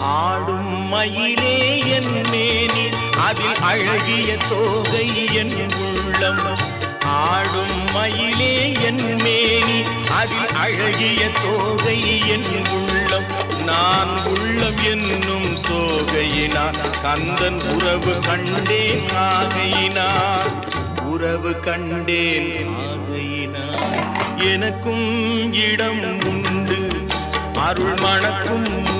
ஆடும் மயிலே என் மேனி அதில் அழகிய தோகை என் உள்ளம். ஆடும் மயிலே என் மேனி அதில் அழகிய தோகை என் உள்ளம். நான் உள்ளம் என்னும் தோகையினார் கந்தன் உறவு கண்டேன் ஆகையினார். உறவு கண்டேன் ஆகையினார். எனக்கும் இடம் உண்டு அருள் மணக்கும்